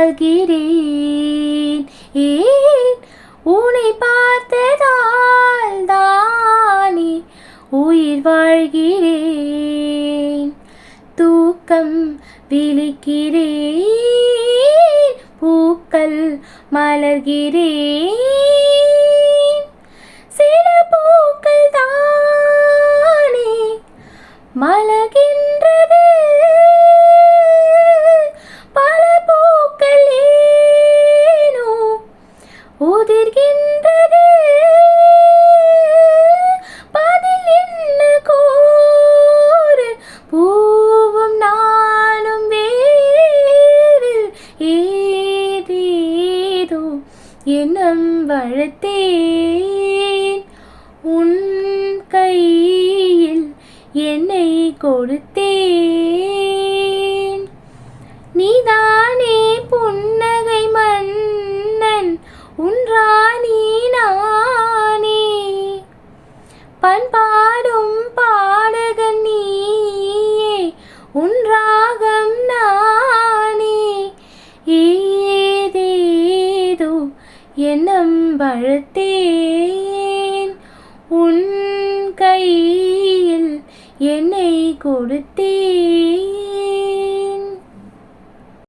வாழ்கிறேன். ஏன் உன்னை பார்த்ததால் தானே உயிர் வாழ்கிறேன். தூக்கம் விழிக்கிறேன், பூக்கள் மலர்கிறேன். சில பூக்கள் தானே மலர்கின்றது, பல பூக்கள் ஏனோ உதிர்கின்றது. பதில் என்ன கூறு, பூவும் நானும் வேறு. ஏதேதோ எண்ணம் வளர்த்தேன், உன் கையில் என்னை கொடுத்தேன். நீதானே புன்னகை மன்னன், உன் ராணி நானே. பண்பாடும் பாடகன் நீயே, உன் ராகம் நானே. ஏதேதோ எண்ணம் வளர்த்தேன், உன் கையில் என்னை கொடுத்தேன்.